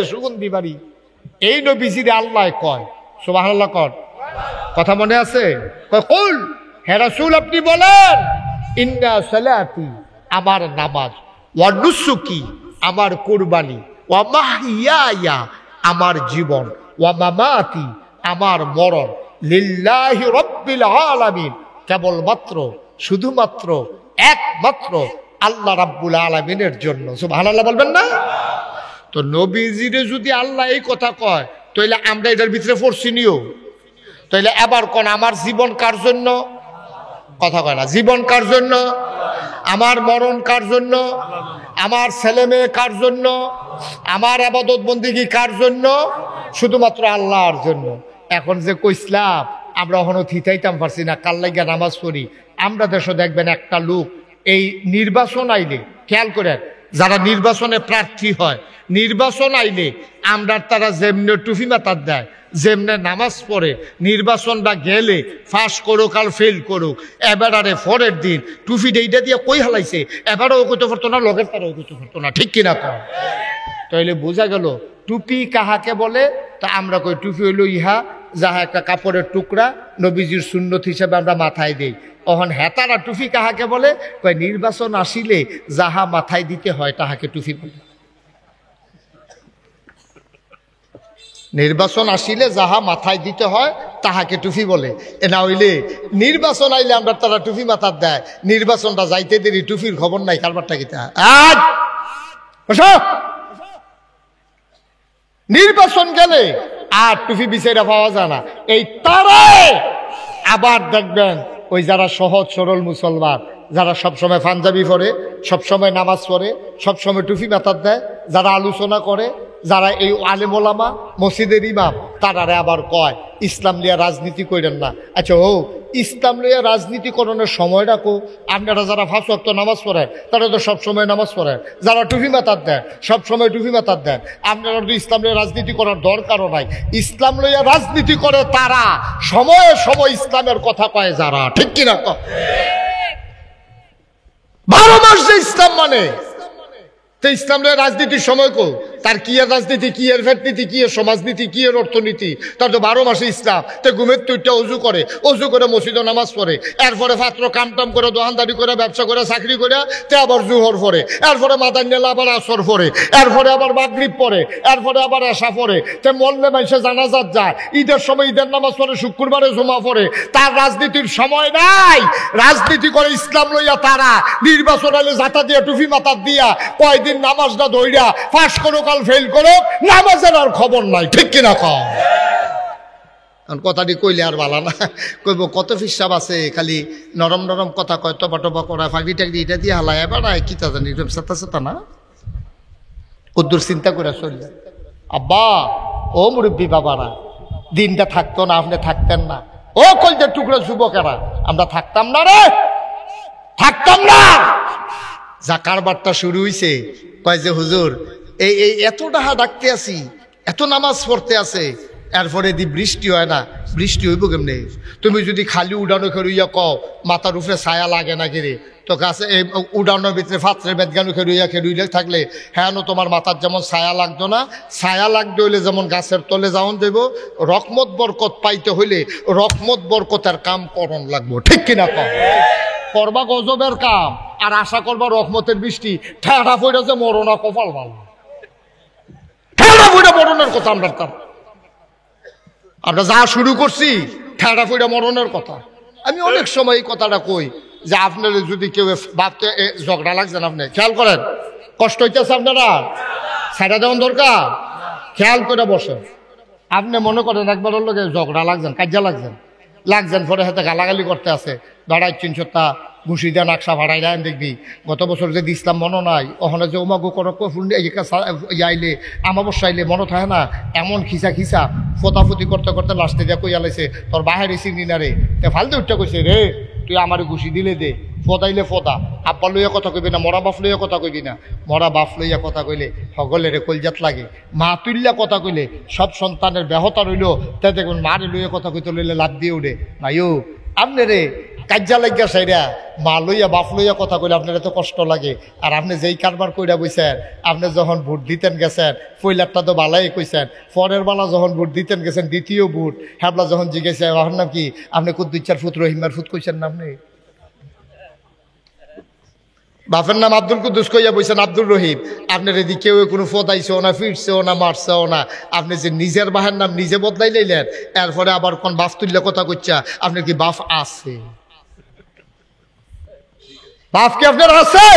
দেখতে সুগন্ধি বাড়ি। এই নবীজিরে আল্লাহ কয়, সুবহানাল্লাহ কর, কথা মনে আছে? কয় কুল, হে রাসূল আপনি বলেন, ইন্না সালাতি আমার নামাজ, ওয়া নুসুকি আমার কুরবানি, ওয়া মাহইয়ায়া আমার জীবন, ওয়া মামাতি আমার মরণ, লিল্লাহি রাব্বিল আলামিন কেবলমাত্র শুধুমাত্র একমাত্র আল্লাহ রাব্বুল আলামিনের জন্য। সুবহানাল্লাহ বলবেন না? তো নবীজিরে যদি আল্লাহ এই কথা কয়, তাইলে আমরা এটার ভিতরে পড়ছি নিও। তাইলে এবার কোন আমার জীবন কার জন্য? কথা কয় না। জীবন কার জন্য? আমার মরণ কার জন্য? আমার ছেলে মেয়ে কার জন্য? আমার ইবাদত বন্দেগী কার জন্য? শুধুমাত্র আল্লাহর জন্য। এখন যে কইসলাম আমরা এখনো থিতাইতাম পারছি না, কাল লাগিয়া নামাজ পড়ি। আমরা দেশে দেখবেন একটা লোক এই নির্বাচন আইলে, খেয়াল করেন, যারা নির্বাচনে প্রার্থী হয়, নির্বাচন আইলে আমরা তারা যেমনে টুপি মাথার দেয়, যেমনে নামাজ পড়ে, নির্বাচনটা গেলে ফাঁস করুক আর ফেল করুক, এবার আরে পরের দিন টুপি এইটা দিয়ে কই হালাইছে, এবারও কইতে পারতো না, লগের তারাও কইতে পারতো না, ঠিক কিনা কর? তাইলে বোঝা গেল টুপি কাহাকে বলে। তা আমরা কই টুপি হইল ইহা যাহা একটা কাপড়ের টুকরা নবীজির সুন্নত হিসাবে আমরা মাথায় দেই। অহন হেতারা টুপি কাহাকে বলে? কয় নির্বাচন আসিলে যাহা মাথায় দিতে হয় তাহাকে টুপি বলে। নির্বাচন আসিলে যাহা মাথায় দিতে হয় তাহাকে টুপি বলে। এ না হইলে নির্বাচন আইলে আমরা তারা টুপি মাথার দেয়, নির্বাচনটা যাইতে দেরি টুপির খবর নাই, কারবারটা কিতা। নির্বাচন গেলে আর টুপি বিচাইরা পাওয়া যায় না। এই তারাই আবার দেখবেন ওই যারা সহজ সরল মুসলমান, যারা সবসময় পাঞ্জাবি পরে, সবসময় নামাজ পড়ে, সবসময় টুপি মাথার দেয়, যারা আলোচনা করে, যারা এই আলেম ওলামা মসজিদের ইমাম, তারারে আবার কয় ইসলাম লিয়া রাজনীতি করেন না। আচ্ছা, ও ইসলাম লিয়া রাজনীতিকরণের সময় রাখো। আপনারা যারা 5 ওয়াক্ত নামাজ পড়েন তারা তো সবসময় নামাজ পড়েন, যারা টুপি মাথার দেন সবসময় টুপি মাথার দেন, আপনারা তো ইসলাম লিয়া রাজনীতি করার দরকারও নাই। ইসলাম লইয়া রাজনীতি করে তারা, সময়ে সময় ইসলামের কথা কয় যারা, ঠিক কিনা? 12 মাস যে ইসলাম মানে, তো ইসলাম রাজনীতির সময় কো, তার কি এর রাজনীতি, কি এর ভেটনীতি, কি এর সমাজনীতি, কি এর অর্থনীতি, তার তো 12 মাসে ইসলাম। তো ঘুমের তুইটা অজু করে মসজিদে নামাজ পড়ে, এরপরে পাত্র কামটাম করে, দোকানদারি করে, ব্যবসা করে, চাকরি করে, তে আবার জুহর পড়ে, এরপরে মাদার নেলা আবার আসর পড়ে, এরপরে আবার মাগরিব পড়ে, এরপরে আবার এশা পড়ে, তে মল্লে মানুষে জানাজাত যায়, ঈদের সময় ঈদের নামাজ পড়ে, শুক্রবারে জমা পড়ে। তার রাজনীতির সময় নাই। রাজনীতি করে ইসলাম লইয়া তারা, নির্বাচন আলে জাতা দিয়া টুপি মাথার দিয়া কয়দিন নামাজটা ধইরা ফাঁস করো কাল ফেল করো, নামাজের আর খবর নাই, ঠিক কিনা? কথাটি কইলে আর ভালো না, কইব কত ফিসাব আছে, খালি নরম নরম কথা কয়, টপা টপা করা, ফাঁকরি টাকরি এটা দিয়ে হালায়, এবার কি তা জানি সাতা না, কদ্দুর চিন্তা করে চললে। আব্বা, ও মুরব্বী বাবারা, দিনটা থাকতো না, আপনি থাকতেন না। ও কলজার টুকরো যুবকেরা, আমরা থাকতাম না রে, থাকতাম না। যা কারবারটা শুরু হইছে, কয় যে হুজুর এই এত টাকা ডাকতে আসি, এত নামাজ পড়তে আছে, এরপরে দি বৃষ্টি হয় না, বৃষ্টি হইব কেমনে? তুমি যদি খালি উড়ানো খেরুইয়া কও মাথার উপরে ছায়া লাগে না কেরে, তো গাছে উড়ানোর ভিতরে ফাত্রের বেদগানো খেরুইলে থাকলে হ্যাঁ তোমার মাথার যেমন ছায়া লাগতো না, ছায়া লাগতে হইলে যেমন গাছের তলে যাওন দেব, রহমত বরকত পাইতে হইলে রহমত বরকতের কাম করণ লাগবো, ঠিক কিনা? করবা গজবের কাম আর আশা করবা রহমতের বৃষ্টি, ঠেড়া ফইরা যে মরণা কপাল ভালো, ঠেড়া ফইরা মরণের কথা। আমরা যা শুরু করছি ঠেড়া ফইরা মরণের কথা। আমি অনেক সময় এই কথাটা কই যে আপনার যদি কেউ ভাবতে ঝগড়া লাগছেন, আপনি খেয়াল করেন, কষ্ট হইতেছে আপনারা, ছাড়া দেওয়ার দরকার, খেয়াল করে বসেন। আপনি মনে করেন একবার হলো ঝগড়া লাগছেন, কাজা লাগছেন, পরে হাতে গালাগালি করতে আছে, দাঁড়াই 300টা ঘুষি দেন, আকশা ভাড়াই দেন, দেখবি গত বছর যে দিসলাম মনে নাই, ওখানে যে ওমাগো করো আইলে আমাবস্যা আইলে মনে থাকে না, এমন খিসা ফোতাফুতি করতে করতে লাস্টে যা কই আলাইছে তোর বাহিরে চিনি না রে, তে ফালতে উঠতে কইছে রে তুই আমার ঘুষি দিলে দে, ফদাইলে ফদা, আব্বা লইয়া কথা কইবি না, মরা বাপ লইয়া কথা কইবি না, মরা বাপ লইয়া কথা কইলে সকলের কলজাত লাগে, মা তুল্যা কথা কইলে সব সন্তানের ব্যাহতা রইল, তে দেখুন মারে লইয়া কথা কইতে লইলে লাভ দিয়ে উঠে নাইও। আপনি রে কাজ্জা লাগিয়া সাইরা মা লইয়া বাপ লইয়া কথা কইলে আপনার এত কষ্ট লাগে। আর আপনি যেই কারবার কইরা বইছেন, আপনি যখন ভোট দিতেন গেছেন পয়লারটা তো বালাই কইছেন, পরের বেলা যখন ভোট দিতেন গেছেন দ্বিতীয় ভোট হ্যাবলা যখন জিজ্ঞেসে আমার নাম কি, আপনি কুদ্দুচ্চার ফুত রহিমার ফুত কইছেন না? আপনি বাপের নাম আব্দুল কুদ্দুস কইয়া বইছেন আব্দুল রহিম। আপনার এদিকে কেউ কোনো ফদাইছেও না, ফিরছেও না, মারছেও না। আপনি যে নিজের বাহের নাম নিজে বদলাই লাইলেন, এরপরে আবার কোন বাপ তুললে কথা কইছা। আপনার কি বাপ আছে? বাপ কি আপনার আছে?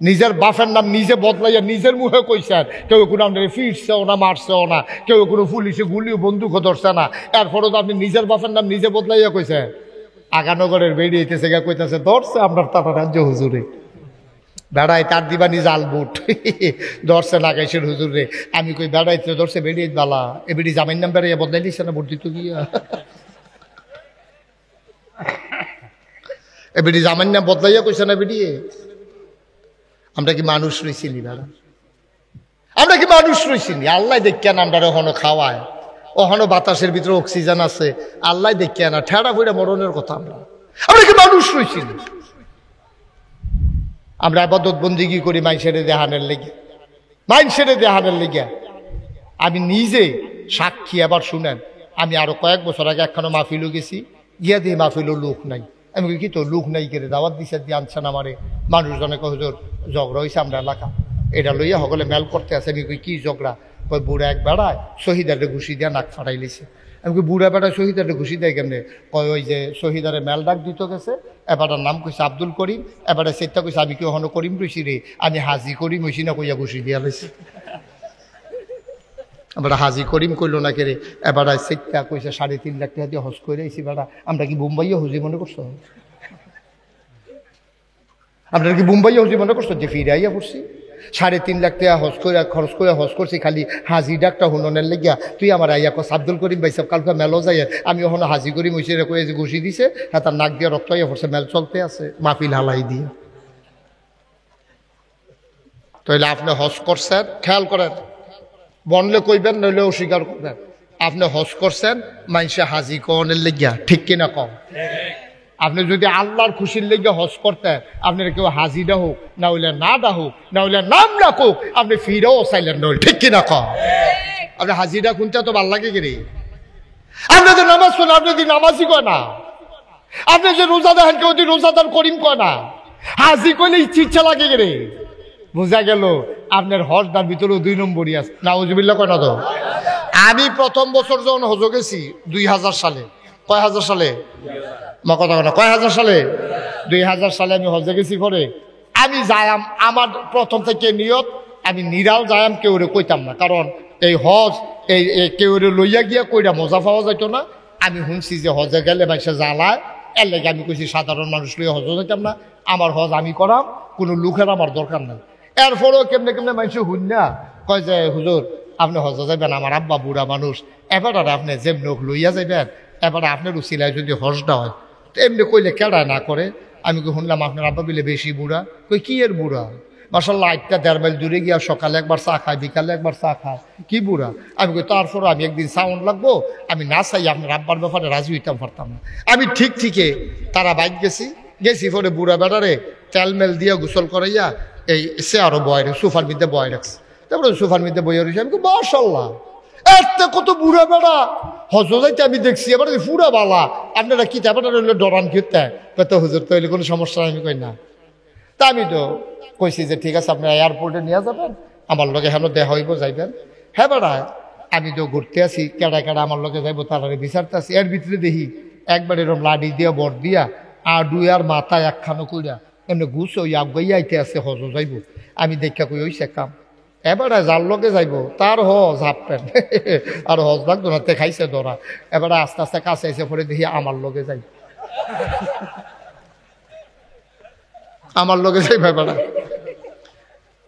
নিজের বাপের নাম নিজে বদলাইয়া নিজের মুখে কইছেন। কেউ কোনো আপনার ফিরছেও না, মারছেও না, কেউ কোনো পুলিশে গুলিও বন্দুকও ধরছে না, এরপরে তো আপনি নিজের বাপের নাম নিজে বদলাইয়া কইছেন। আগানগরের বেরিয়েছে গা কইতেছে ধরছে আপনার তারা রাজ্য হুজুরে, বেড়াই তার দিবানি জাল বুট ধরছে নাগাইশের হুজুরে। আমি কই বেড়াইতে ধরছে বেরিয়ে বালা, এ বেড়ি জামাইন নাম বেড়াইয়া বদলাই দিচ্ছে না ভোট দিত গিয়া, এ বেড়ি জামাইন নাম বদলাইয়া কইছে না বেরিয়ে। আমরা কি মানুষ রইছিলি বেড়া? আমরা কি মানুষ রইছিলি? আল্লাহ দেখিয়া আমরা ওখানে খাওয়ায়, ওখানে বাতাসের ভিতরে অক্সিজেন আছে, আল্লাহ দেখিয়া না ঠেড়া ফিরে মরণের কথা। আমরা কি মানুষ রইছিলি? আমরা আবাদত বন্দিগি করি মাইনসেরে দেহানের লেগে, মাইনসেরে দেহানের লেগে। আমি নিজে সাক্ষী, আবার শুনেন, আমি আরো কয়েক বছর আগে একখানো মাহফিলও গেছি, গিয়া দিয়ে মাহফিলও লোক নাই। আমি কি তো লোক নাই করে দাওয়াত দিছে দিয়ে আনছেন আমারে। মানুষজনে হুজুর ঝগড়া হয়েছে আমরা এলাকা, এটা লইয়া সকলে মেল করতে আছে। আমি কই কি ঝগড়া? কই বুড়া এক বেড়ায় শহীদারে ঘুষি দিয়া নাক ফাটাই লিছে। আমি কই বুড়া বেড়ায় শহীদারে ঘুষি দেয় কেমনে? কয় ওই যে শহীদারে মেল ডাক দিত গেছে, এবারটার নাম কইছে আব্দুল করিম, এবারে সেটা কইছে আমি কি ওখানে করিম রইছি রে, আমি হাজি করিম হইছি না, কইয়া ঘুষি দিয়া লাইছে। এবার হাজি করিম কইল না কেরে, এবার সেটা কইছে 3.5 লাখ টাকা দিয়ে হজ করে আইছি বেড়া। আমরা কি বোম্বাইয়া হুজি মনে করছো? আপনারা কি বোম্বাইয়া হুজি মনে করছো যে ফিরে আইয়া পড়ছি? 3.5 লাখ টাকা হজ করে খরচ করে হজ করছি খালি হাজি ডাকটা হুননের লেগিয়া। তুই আমার আইয়া কস আব্দুল করিম ভাই সব কালকে মেলও যাই, আমি ওখানে হাজি করিম হয়েছে কয়ে যে ঘুষি দিছে, হ্যাঁ তার নাক দিয়ে রক্ত আইয়া পড়ছে, মেল চলতে আছে মাহফিল হালাই দিয়ে। তাইলে আপনি হজ করছেন, খেয়াল করেন, বনলে কইবেন নইলে অস্বীকার করবেন। আপনি হজ করছেন মাইনসে হাজি কনের লেগিয়া, ঠিক কিনা কম? আপনি যদি আল্লাহর খুশির লেগে হজ করতেন, আপনার কেউ হাজিরা হোক না হইলে না ডা হোক না হইলে নাম রাখুক, আপনি ফিরেও চাইলেন নইল, ঠিক কিনা কম? আপনি হাজিরা শুনতে তো ভাল লাগে গেরে। আপনি তো নামাজ পড়েন, আপনি যদি নামাজই কয় না, আপনি যে রোজা দেখেন কেউ যদি রোজাদার করিম কয় না, হাজি কইলে ইচ্ছা লাগে গেরে। বোঝা গেল আপনার হজদার ভিতরেও 2 নম্বরই আছে। নাউজুবিল্লাহ কয় না তো? আমি প্রথম বছর যখন হজ গেছি 2000 সালে, কয় হাজার সালে? মা কথা না, কয় হাজার সালে? 2000 সালে আমি হজে গেছি। পরে আমি যায়াম, আমার প্রথম থেকে নিয়ত আমি নিরাল যায়াম, কেউ কইতাম না, কারণ এই হজ এই কেউ লইয়া গিয়া কইরা মজা পাওয়া যাইত না। আমি শুনছি যে হজে গেলে মানুষে জ্বালায়, এর লেগে আমি কইছি সাধারণ মানুষ লইয়া হজ যাইতাম না, আমার হজ আমি করাম, কোনো লোকের আমার দরকার নাই। এরপরেও কেমনে কেমনে মানুষ শুন না কয় যে হুজুর আপনি হজ যাবেন, আমার আব্বা বুড়া মানুষ, এবার আর আপনি যেমন লইয়া যাবেন, এবার আপনার উচিলায় যদি হজটা হয় এমনি কইলে কেডা না করে। আমি কি শুনলাম আপনার আব্বা বিলে বেশি বুড়া? কই কি এর বুড়া? মাশাআল্লাহ 1.5 মাইল দূরে গিয়া সকালে একবার চা খায়, বিকালে একবার চা খায়, কি বুড়া? আমি কই তারপরও আমি একদিন সাউন্ড লাগবো, আমি না চাই আপনার আব্বার ব্যাপারে রাজি হইতাম পারতাম না। আমি ঠিকই তারা বাইক গেছি পরে বুড়া বেড়ারে তেল মেল দিয়া গোসল করাইয়া এই সে আরো বয় সোফার মধ্যে বয় রাখছে। তারপরে সোফার মধ্যে বইয়া রয়েছে। আমি মাশাআল্লাহ এত কত বুড়া বেড়া হজ যাইতে আমি দেখছি, এবার পুরা বালা, আপনারা কি এবার ডরান খেতে কত হুজুর তৈরি কোনো সমস্যা? আমি কই না। তা আমি তো কইছি যে ঠিক আছে আপনারা এয়ারপোর্টে নিয়ে যাবেন, আমার লগে হেন দেখা হইব যাইবেন। হ্যাঁ বেড়া আমি তো ঘুরতে আসি, কেডা আমার লগে যাইবো তারা বিচারতে আসি। এর ভিতরে দেখি একবার এরকম লাডি দিয়া বর দিয়া আর মাথায় একখানো কইরা এমনি ঘুষ ওই আগাইয়া আইতে আছে হজ যাইব। আমি দেখা কই ওইসে কাম, এবারে যার লগে যাইব তার হজ হাফ প্যান্ট আর হজ লাগতো না, খাইছে ধরা। এবারে আস্তে আস্তে কাছে এসে পরে দেখি আমার লগে যাই, আমার লগে যাই বেড়ায়।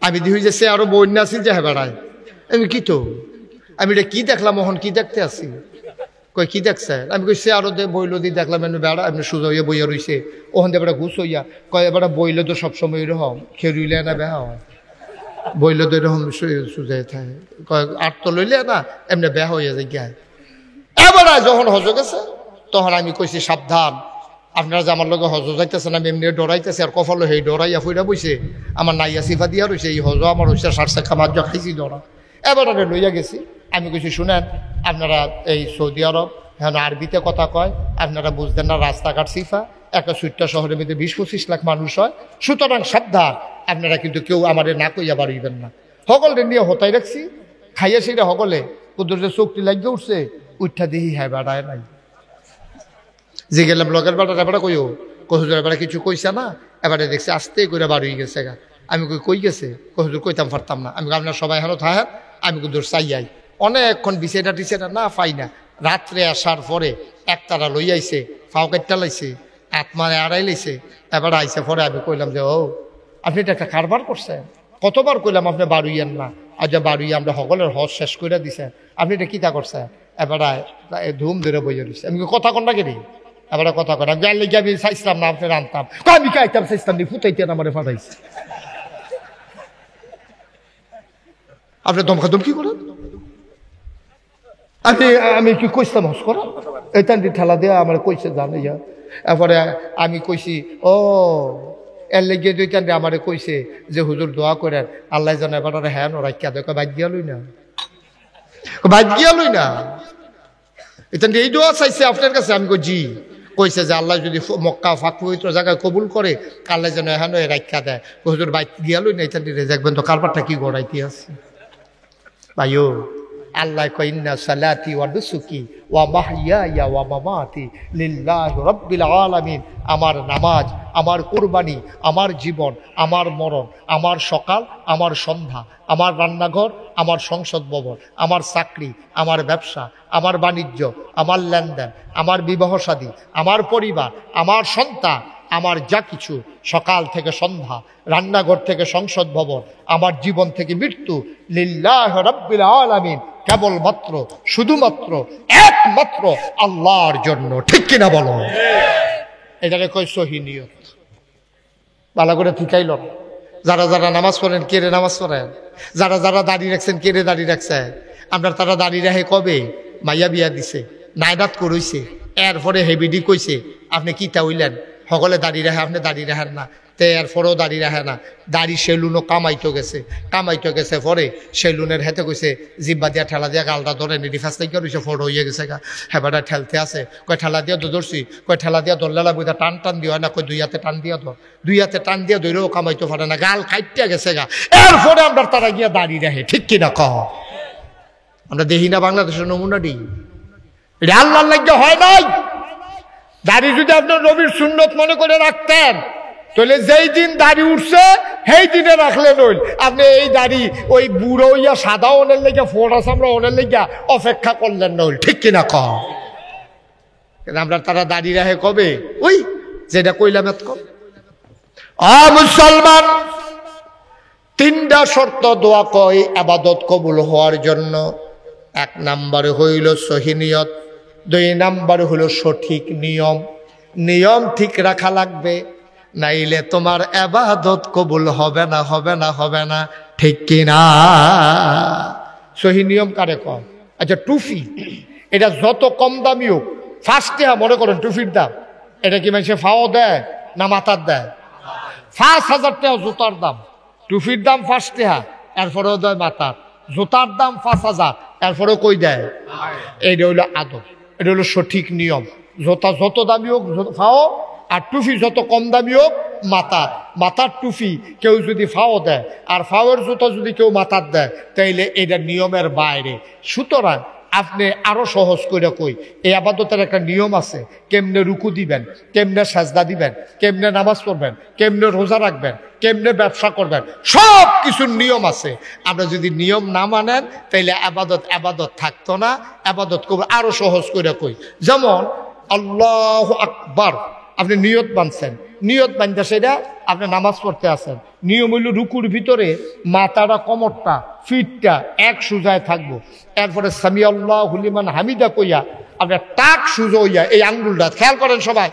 আমি দেখি যে সে আরো বন্যা আছিল যে বেড়ায়। আমি কি তো আমি এটা কি দেখলাম, ওহন কি দেখতে আসি? কই কি দেখছে? আমি কই সে আরো বইল দিয়ে দেখলাম এমনি বেড়া এমনি সোজা হইয়া বইয়া রইছে, ওখান দিয়ে এবার ঘুষ হইয়া কয় এবার বইলে তো সবসময় এরকম খেরুইলে না বেহা হয়, বইলে তো এরকম সুজাই থাকে, কয় আর তো লইলে না এমনি বেহা হইয়া যায় গায়ে। এবার যখন হজ গেছে তখন আমি কইছি সাবধান, আপনারা যে আমার লগে হজ যাইতেছেন, আমি এমনি ডরাইতেছি আর কফল সেই ডরাইয়া ফুইরা বইছে, আমার নাইয়া সিফা দিয়া রয়েছে, এই হজ আমার হচ্ছে সারসা খামার খাইছি ডরা। এবার আমি লইয়া গেছি, আমি কইছি শুনেন আপনারা এই সৌদি আরব হ্যাঁ আরবিতে কথা কয়, আপনারা বুঝতেন না, রাস্তাঘাট সিফা, একটা সুইটটা শহরের মধ্যে 20-25 লাখ মানুষ হয়, সুতরাং সাবধান, আপনারা কিন্তু কেউ আমারে না কইয়া বাড়িবেন না। সকলে নিয়ে হতাই রাখছি, খাইয়া সেটা সকলে কুদুর যে চোখটি লাগিয়ে উঠছে, উঠা দিহি হ্যাঁ বেড়ায় নাই। যে গেলাম লগের বেড়া এবারে কইও কহুজুর এবারে কিছু কইছে না, এবারে দেখছি আস্তে করে বাড়ি গেছে গা। আমি কই গেছে কহুজুর কইতাম পারতাম না। আমি আপনার সবাই হেন থাকেন, আমি কুদুর চাইয়াই অনেকক্ষণ বিছেটা টিছেটা না পাই না। রাত্রে আসার পরে একতারা লই আইছে, ফাও কাটটা লাইছে, আত্মারে আড়াই লাইছে, এবার আইসে পরে আমি কইলাম যে ও আপনি এটা একটা কারবার করছেন, কতবার কইলাম আপনি বাড়ুইয়েন না, আজ বাড়ুই আমরা সকলের হজ শেষ করে দিছেন, আপনি এটা কিতা করছেন? এবার ধুম ধরে বইয়ে দিচ্ছে। আমি কথা কন না কেন, এবার কথা কন, আমি জানলে কি আমি চাইছিলাম না আপনি আনতাম, আমি খাইতাম চাইছিলাম নি ফুটাইতেন আমার ফাটাইছে। আপনি দমকা দমকি করেন, আমি কি কইতাম হস করা এইটান ঠেলা দিয়ে আমার কইছে জানে ইয়া। এরপরে আমি কইছি ও এর লেগে দুইটান আমারে কইছে যে হুজুর দোয়া করেন আল্লাহ যেন এবার হ্যাঁ রাখিয়া দেখো বাদ গিয়া লই না, বাদ গিয়া লই না, এটা এই দোয়া চাইছে আপনার কাছে। আমি জি কইছে যে আল্লাহ যদি মক্কা ফাঁক পবিত্র জায়গায় কবুল করে, আল্লাহ যেন হ্যাঁ রাখিয়া দেয়, হুজুর বাইক গিয়া লই না, এটা দেখবেন তো কারবারটা কি গড়াইতে আছে ভাইও। আল্লাহ কয় ইন্না সালাতি ওয়া নুসুকি ওয়া মাহইয়ায়া ওয়া মামাতি লিল্লাহি রাব্বিল আলামিন, আমার নামাজ, আমার কুরবানি, আমার জীবন, আমার মরণ, আমার সকাল, আমার সন্ধ্যা, আমার রান্নাঘর, আমার সংসদ ভবন, আমার চাকরি, আমার ব্যবসা, আমার বাণিজ্য, আমার লেনদেন, আমার বিবাহ শাদী, আমার পরিবার, আমার সন্তান, আমার যা কিছু সকাল থেকে সন্ধ্যা, রান্নাঘর থেকে সংসদ ভবন, আমার জীবন থেকে মৃত্যু, লিল্লাহি রাব্বিল আলামিন, কেবলমাত্র শুধুমাত্র একমাত্র আল্লাহর জন্য। ঠিক কিনা বলো? এটাকে কই সহি নিয়ত। ভালো করে ঠিকাইল। যারা যারা নামাজ পড়েন কে রে নামাজ পড়েন, যারা যারা দাঁড়িয়ে রাখছেন কে রে দাঁড়িয়ে রাখছে, আপনার তারা দাঁড়িয়ে রাখে কবে মাইয়া বিয়া দিছে, নাইরাত করইছে, এরপরে হেবিডি কইছে আপনি কিতা হইলেন, সকলে দাঁড়িয়ে রাখে, আপনি দাঁড়িয়ে রাখেন না, তে এরপরেও দাঁড়িয়ে রাখে না, দাড়ি সেলুনও কামাইতো গেছে পরে সেলুনের হেতে কইছে জিব্বা দিয়া ঠেলা দিয়া গালটা ধরে নিডি ফাঁস থেকে রয়েছে ফটো হয়ে গেছে গা, হেবাটা ঠেলতে আছে, কয় ঠেলা দিয়া ধরছি, কয় ঠেলা দিয়া ধরলে লাগবে, টান টান দিয়ে হয় না, কয় দুই হাতে টান দিয়া ধর, দুই হাতে টান দিয়া ধরেও কামাইতে পারে না, গাল খাইটিয়া গেছে গা, এরপরে আমরা তারা গিয়া দাঁড়িয়ে রাখে। ঠিক কিনা কহ? আমরা দেখি না বাংলাদেশের নমুনাটি, এটা আল্লাহর লাগে হয় নাই। দাড়ি যদি আপনার নবীর সুন্নত মনে করে রাখতেন, তাহলে যেই দিন দাড়ি উঠছে সেই দিনে রাখলে নইল, আপনি এই দাড়ি ওই বুড়ো ইয়া সাদা ওনের লেগে ফোড়া সামরা ওনের লেগে অপেক্ষা করলেন নইল। ঠিক কিনা কহ? আমরা তারা দাঁড়িয়ে রাখে কবে, ওই যেটা কইলাম এত কম। মুসলমান, তিনটা শর্ত দোয়া কয় আবাদত কবুল হওয়ার জন্য। এক নাম্বারে হইল সহি নিয়ত, দুই নাম্বার হলো সঠিক নিয়ম, নিয়ম ঠিক রাখা লাগবে, নাইলে তোমার ইবাদত কবুল হবে না, হবে না, হবে না। ঠিক কিনা? সহি নিয়ম কারে কম? আচ্ছা টুপি, এটা যত কম দামি হোক, ফার্স্টে মনে করেন টুপির দাম, এটা কি মানুষে ফাও দেয় না মাথার দেয়? 5,000 টাকা জুতার দাম, টুপির দাম 5 টাকা, এরপরেও দেয় মাথার, জুতার দাম 5,000, এরপরেও কই দেয়? এইটা হইলো আদব, এটা হলো সঠিক নিয়ম। জুতা যত দামি হোক ফাও, আর টুপি যত কম দামি হোক মাথার, মাথার টুপি কেউ যদি ফাও দেয় আর ফাওয়ের জুতা যদি কেউ মাথার দেয়, তাইলে এটা নিয়মের বাইরে। সুতরাং আপনি আরো সহজ করে কই, এই আবাদতের একটা নিয়ম আছে, কেমনে রুকু দিবেন, কেমনে সাজদা দিবেন, কেমনে নামাজ পড়বেন, কেমনে রোজা রাখবেন, কেমনে ব্যবসা করবেন, সব কিছুর নিয়ম আছে। আমরা যদি নিয়ম না মানেন তাইলে আবাদত থাকতো না। আবাদত করবো আরো সহজ করে কই, যেমন আল্লাহু আকবার, আপনি নিয়ত বানছেন, নিয়ত বানতে সেটা আপনি নামাজ পড়তে আসেন, নিয়ম হইল রুকুর ভিতরে মাথাটা, কোমরটা, ফিটটা এক সুজায় থাকবো, এরপরে সামি আল্লাহু লিমান হামিদা কইয়া আপনার টাক সুজো হইয়া এই আঙ্গুলটা, খেয়াল করেন সবাই,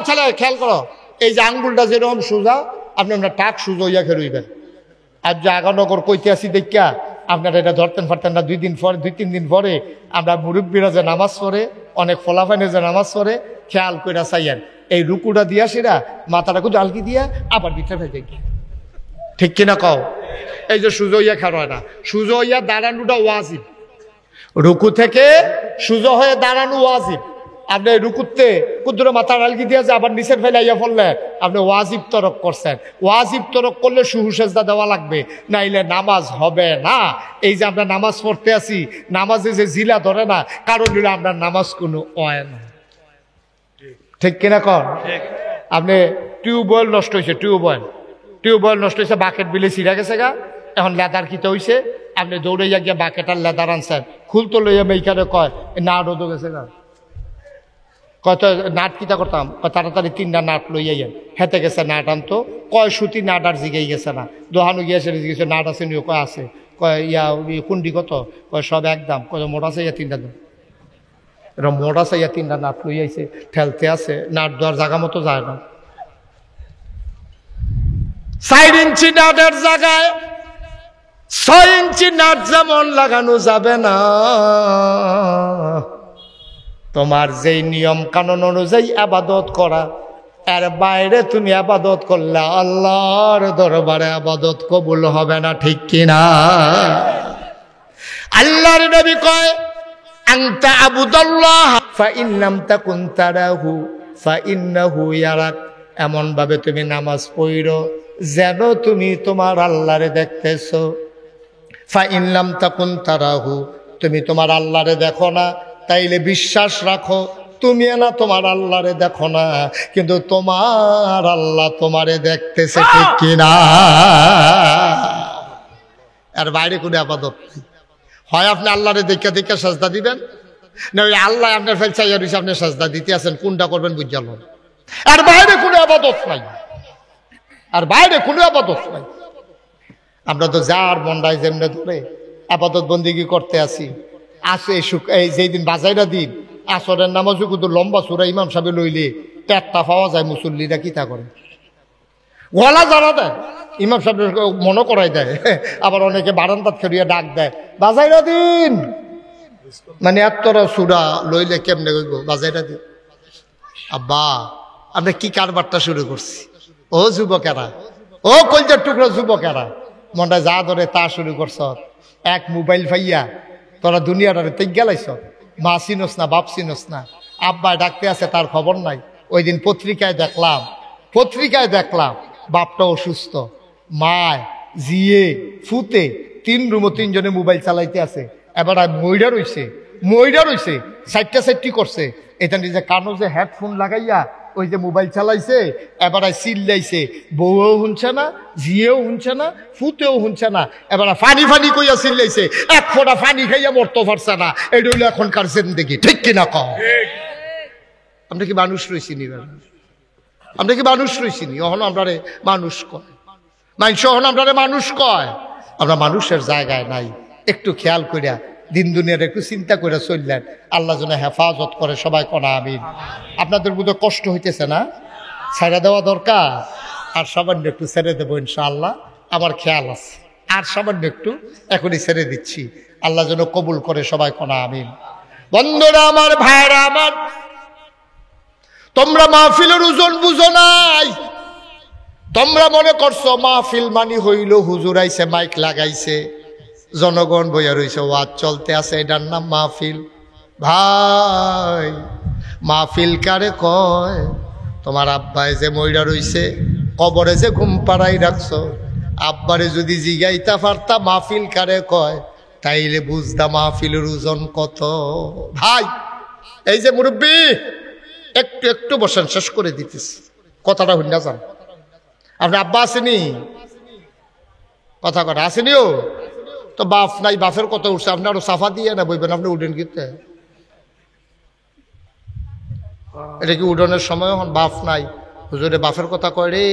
ছেলে খেয়াল করো, এই যে আঙ্গুলটা যেরকম সোজা আপনি আপনার টাক সুজো হইয়া খেরইবেন। আর যে আগানগর কইতে আসি দেখা আপনারা এটা ধরতেন পারতেন না, 2-3 দিন পরে আমরা মুরব্বীরা যে নামাজ পড়ে অনেক ফলাফানে যে নামাজ পড়ে খেয়াল করে চাইয়েন, এই রুকুটা দিয়া সেরা মাথাটা কিন্তু আলকি দিয়া আবার ভিতরে ফেলে গিয়ে, ঠিক কিনা কও? এই যে সুজো হইয়া খেলা হয় না, সুজো হইয়া দাঁড়ানোটা ওয়াজিব, রুকু থেকে সুজো হয়ে দাঁড়ানো ওয়াজিব। আপনি রুকুতে কুদ্র মাথা আলগি দিয়ে যে আবার নিচের ফেলে ইয়া ফেললে আপনি ওয়াজিব তরক করছেন। ওয়াজিব তরক করলে সুহুসেজদা দেওয়া লাগবে, নাইলে নামাজ হবে না। এই যে আমরা নামাজ পড়তে আসি, নামাজে যে জিলা ধরে না, কারণ হলে আপনার নামাজ কোনো হয় না, ঠিক কিনা কর? আপনি টিউবওয়েল নষ্ট হয়েছে, টিউবওয়েল নষ্ট হয়েছে, বাকেট বিলে ছিঁড়া গেছে গা, এখন লেদার কিতে হয়েছে, আপনি দৌড়াইয়া গিয়ে বাকেট আর লেদার আনছেন, খুলতো লইয়া মেইখানে কয় না রোদও গেছে গা, কত নাট কিতা করতাম, তাড়াতাড়ি 3টা নাট লইয়া হেতে গেছে নাট আনতো, কয় সুতি নাট আর জিগেই গেছে না, দোহানো গিয়েছে জিগেছে নাট আছে নিও, কয় আছে, কয় ইয়া কুন্ডি কত, কয় সব একদম, কয় মোট আছে ইয়া 3টা দাম, এরকম মোট আছে ইয়া 3টা নাট লইয়াছে, ঠেলতে আছে, নাট দেওয়ার জায়গা মতো যায় না। 4 ইঞ্চি নাটের জায়গায় 6 ইঞ্চি নাট যেমন লাগানো যাবে না, তোমার যেই নিয়ম কানুন অনুযায়ী আবাদত করা, এর বাইরে তুমি আবাদত করলে আল্লাহর দরবারে আবাদত কবুল হবে না, ঠিক কিনা? আল্লাহর নবী কয় আনতা আবুদাল্লাহ ফা ইন লাম তাকুন তারাহু ফা ইন্নাহু ইয়ারাক, এমন ভাবে তুমি নামাজ পড়ো যেন তুমি তোমার আল্লাহরে দেখতেছো। ফা ইন লাম তাকুন তারাহু, তুমি তোমার আল্লাহরে দেখো না, তাইলে বিশ্বাস রাখো তুমি না তোমার আল্লাহরে দেখো না, কিন্তু তোমার আল্লাহ তোমারে দেখতেছে, ঠিক কিনা? আর বাইরে কোনো আবাদত নেই। হয় আপনি আল্লাহরে দেখে দেখে সাজদা দিবেন, না ওই আল্লাহ আপনার ফেল চাইয়া রয়েছে, আপনি সাজদা দিতে আছেন, কোনটা করবেন বুঝাল। আর বাইরে কোনো আবাদত নাই, আর বাইরে কোনো আবাদত নাই। আমরা তো যার মন্ডায় যেমনে ধরে আবাদত বন্দিগি করতে আসি, আসে এই যেই দিন বাজাইরা দিন আসরের নামাজও কিন্তু লম্বা সুরা ইমাম সাহেব লইলে পেটটা পাওয়া যায়, মুসল্লিরা কি তা করে গলা জানা দেয়, ইমাম সাহেব মনে করাই দেয়, আবার অনেকে বারান্দাত খেলিয়ে ডাক দেয় বাজাইরা দিন, মানে এতটা সুরা লইলে কেমনে কইব বাজাইরা দিন। আব্বা আমরা কি কারবারটা শুরু করছি, ও যুবকেরা, ও কলজার টুকরো যুবকেরা, মনটা যা ধরে তা শুরু করছ, এক মোবাইল পাইয়া তোরা দুনিয়াটারে তেগ গেলাইছ, মা চিনস না, বাপ চিনস না, আব্বা ডাকতে আছে তার খবর নাই। ওই দিন পত্রিকায় দেখলাম বাপটা অসুস্থ, মায় জিয়ে ফুতে 3 রুমও 3 জনে মোবাইল চালাইতে আছে, এবার মইরা রইছে 4টা করছে, এটা নিজে কানো যে হেডফোন লাগাইয়া ওই যে মোবাইল চালাইছে, এবার চিল্লাইছে, বউও শুনছে না, জিয়েও শুনছে না, ফুতেও শুনছে না, এবার ফানি কইয়া চিল্লাইছে, 1 ফোঁটা পানি খাইয়া মরতে পারছে না। এটা হইলো এখনকার জিন্দেগি, ঠিক কিনা কও? আমরা কি মানুষ রইছি নি? আমরা কি মানুষ রইছি নি? অহন আমরারে মানুষ কয়, মানুষ অহন আমরারে মানুষ কয়, আমরা মানুষের জায়গায় নাই। একটু খেয়াল করিয়া দিন দুনিয়ার একটু চিন্তা করে চললেন, আল্লাহ যেন হেফাজত করে, সবাই কোনা আমিন। আপনাদের বোধহয় কষ্ট হইতেছে না? ছেড়ে দেওয়া দরকার, আর সামান্য একটু ছেড়ে দেবো ইনশাআল্লাহ, আমার খেয়াল আছে, আর সামান্য একটু এখনই ছেড়ে দিচ্ছি, আল্লাহ যেন কবুল করে, সবাই কোনা আমিন। বন্ধুরা আমার, ভাইরা আমার, তোমরা মাহফিলের ওজন বুঝো নাই, তোমরা মনে করছো মাহফিল মানি হইল হুজুর আইছে মাইক লাগাইছে, জনগণ বইয়া রয়েছে, ওয়াজ চলতে আছে, এটার নাম মাহফিল। ভাই মাহফিল কারে কয়? তোমার আব্বাই যে মইরা রইছে, কবরে যে ঘুম পাড়াই রাখছো, আব্বারে যদি জিগাইতা পারতা মাহফিল কারে কয়, তাইলে বুঝতা মাহফিলের ওজন কত। ভাই এই যে মুরব্বী, একটু বসেন, শেষ করে দিতেছি কথাটা, হইনা যান। আপনার আব্বা আসেনি? কথা কথা আসেনিও তো, বাপ নাই, বাপের কথা উঠছে, আপনি আরো সাফা দিয়ে না বইবেন, আপনি উঠেন কিনতে, এটা কি উঠোনের সময়? এখন বাপ নাই, হুজুরে বাপের কথা কয় রে,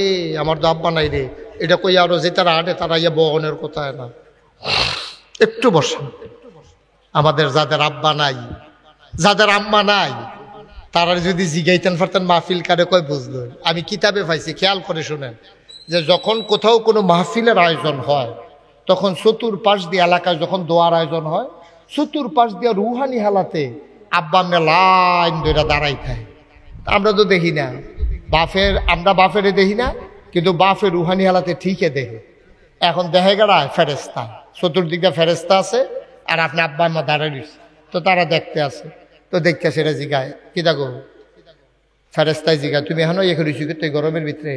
আমার তো আব্বা নাই রে, এটা কই আরো যে তারা আটে তারা ইয়ে বহনের কথা না। একটু বসেন। আমাদের যাদের আব্বা নাই, যাদের আম্মা নাই, তারা যদি জিগাইতেন পারতেন মাহফিল কারে কয় বুঝলো। আমি কিতাবে পাইছি, খেয়াল করে শুনেন, যে যখন কোথাও কোনো মাহফিলের আয়োজন হয়, তখন চতুর্পাশ দিয়ে এলাকায় যখন দোয়ার আয়োজন হয়, চতুর্পাশ দিয়ে রুহানি হালাতে আব্বা আমরা লাইন ধরে দাঁড়াই থাকে। আমরা তো দেখি না আমরা বাফেরে দেখি না, কিন্তু বাফের রুহানি হালাতে ঠিকই দেখে। এখন দেখে গেড়ায় ফেরেস্তা, চতুর্দিকে ফেরেস্তা আছে, আর আপনি আব্বা আম্মা দাঁড়াই দিচ্ছে, তো তারা দেখতে আছে। তো দেখতে সেটা জিগায়, কি দেখো ফেরেস্তায় জিগায়, তুমি এখনো এ করেছি কিন্তু এই গরমের ভিতরে?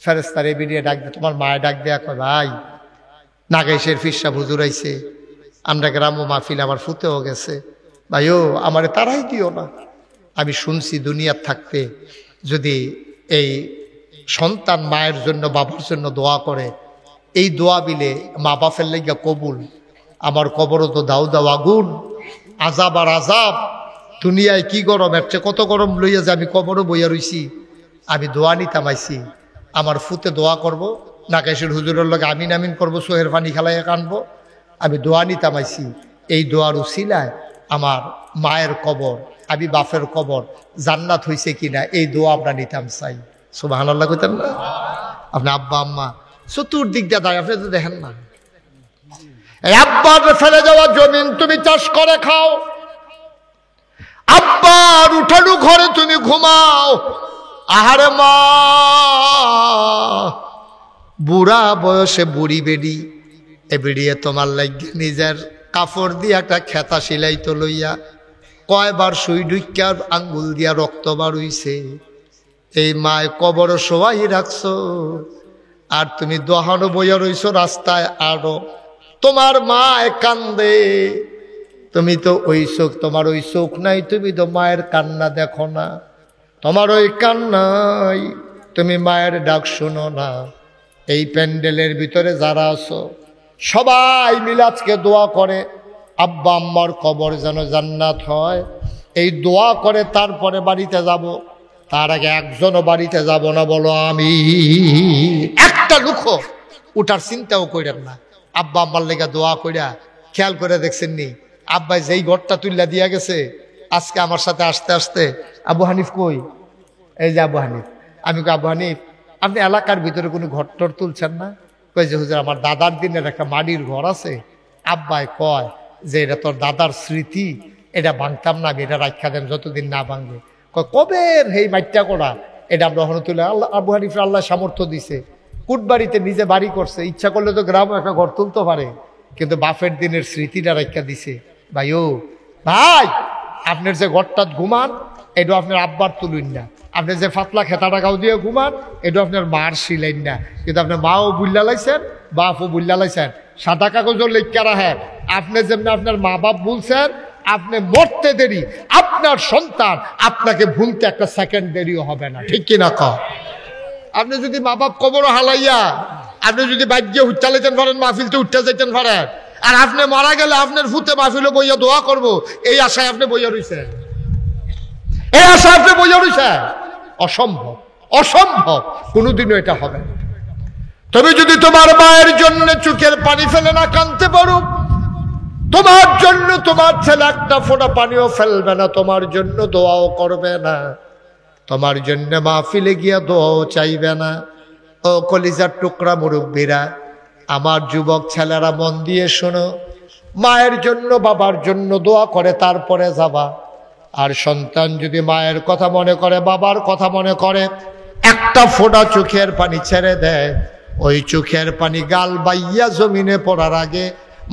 ফেরেস্তার এ বেরিয়ে ডাক দে, তোমার মায়ে ডাক দেয়া কয়, ভাই নাগাইশের ফিরসা হুজুর আইছে, আমরা গ্রাম্য মাহফিল আমার ফুতেও গেছে, ভাইও আমারে তারাই দিও না। আমি শুনছি দুনিয়ার থাকতে যদি এই সন্তান মায়ের জন্য বাবার জন্য দোয়া করে, এই দোয়া বিলে মা বাপের লাইগা কবুল। আমার কবরও তো দাও দাও আগুন, আজাব আর আজাব। দুনিয়ায় কি গরম, এর চেয়ে কত গরম লইয়া যে আমি কবরও বইয়া রইছি। আমি দোয়া নিতাম আইছি, আমার ফুতে দোয়া করব, নাকাশের হুজুরের লগে আমিন আমিন করবো, সোহের পানি খেলাইয়া কানবো। আমি দোয়া নিতাম আইছি, এই দোয়ার উসিলায় আমার মায়ের কবর, আমি বাপের কবর জান্নাত হইছে কিনা এই দোয়া আমরা নিতাম চাই। সুবহানাল্লাহ কইতেন না? আপনি আব্বা আম্মা চতুর্দিক দিয়ে দাঁড়ায়, আপনি তো দেখেন না। এই আব্বার ফেলে যাওয়া জমিন তুমি চাষ করে খাও, আব্বার উঠানো ঘরে তুমি ঘুমাও। আহারে মা, বুড়া বয়সে বুড়ি বেডি, এ বেড়িয়ে তোমার লাগিয়ে নিজের কাপড় দিয়ে একটা খেতা সিলাইতো লইয়া কয়বার সুই ঢুকিয়ার আঙ্গুল দিয়া রক্ত বার হইছে। এই মায় কবর সবাই রাখছো, আর তুমি দহানো বইয়া রইছো রাস্তায়। আরো তোমার মায় কান্দে, তুমি তো ওই চোখ, তোমার ওই চোখ নাই, তুমি তো মায়ের কান্না দেখো না, তোমার ওই কান্নাই তুমি মায়ের ডাক শুনো না। এই প্যান্ডেলের ভিতরে যারা আছো সবাই মিলে আজকে দোয়া করে আব্বা আম্মার কবর যেন জান্নাত হয়। এই দোয়া করে তারপরে বাড়িতে যাব, তার আগে একজনও বাড়িতে যাব না, বলো আমি। একটা লুকো উঠার চিন্তাও করেন না, আব্বা আম্মার লেগে দোয়া কইরা। খেয়াল করে দেখছেন নি, আব্বাই যেই ঘরটা তুললা দিয়া গেছে, আজকে আমার সাথে আসতে আসতে, আবু হানিফ কই? এই যে আবু হানিফ। আমি কই, আবু হানিফ আপনি এলাকার ভিতরে কোনো ঘর টর তুলছেন না? কই যে হুজুর আমার দাদার দিনের একটা মাটির ঘর আছে। আব্বাই কয় যে এটা তোর দাদার স্মৃতি, এটা ভাঙতাম না, এটা রাখা দেন যতদিন না ভাঙবে। কয় কবের হেই মাইটটা করা, এটা আমরা হন তুলে। আল্লাহ আবু হানিফ আল্লাহ সামর্থ্য দিছে, কুটবাড়িতে নিজে বাড়ি করছে, ইচ্ছা করলে তো গ্রামে একটা ঘর তুলতে পারে, কিন্তু বাপের দিনের স্মৃতিটা রাখা দিছে। ভাই ও ভাই, আপনার যে ঘরটা ঘুমান এটা আপনার আব্বার তুলুন না, আপনি যে ফাতলা খেতাটা গাও দিয়ে ঘুমান এটা আপনার মার শিলেন না, কিন্তু আপনার মাও বুল্লা লাইছেন, বাপও বুল্লা লাইছেন। সাদা কাগজও লেখা রাখেন, আপনি যেমনি আপনার মা বাপ বলছেন, আপনি মরতে দেরি, আপনার সন্তান আপনাকে ভুলতে একটা সেকেন্ড দেরিও হবে না, ঠিক কিনা কও? আপনি যদি মা বাপ কবর হালাইয়া আপনি যদি বাজ্যে উঠতে যেতেন পারেন, মাহফিলতে উঠতে যেতেন পারেন, আর আপনি মারা গেলে আপনার ফুতে মাহফিলে বইয়া দোয়া করব, এই আশায় আপনি বইয়া রইছেন, এই আশায় আপনি বইয়া রইছেন। অসম্ভব, অসম্ভব, কোনোদিনও এটা হবে না। তবে যদি তোমার মায়ের জন্য চোখের পানি ফেলে না কাঁদতে পারো, তোমার জন্য তোমার ছেলে একটা ফোঁটা পানিও ফেলবে না, তোমার জন্য দোয়াও করবে না, তোমার জন্য মাহফিলে গিয়া দোয়াও চাইবে না। ও কলিজার টুকরা মুরব্বীরা, আমার যুবক ছেলেরা মন দিয়ে শোনো, মায়ের জন্য বাবার জন্য দোয়া করে তারপরে যাবা। আর সন্তান যদি মায়ের কথা মনে করে, বাবার কথা মনে করে, একটা ফোঁটা চোখের পানি ছেড়ে দেয়, ওই চোখের পানি গাল বাইয়া জমিনে পড়ার আগে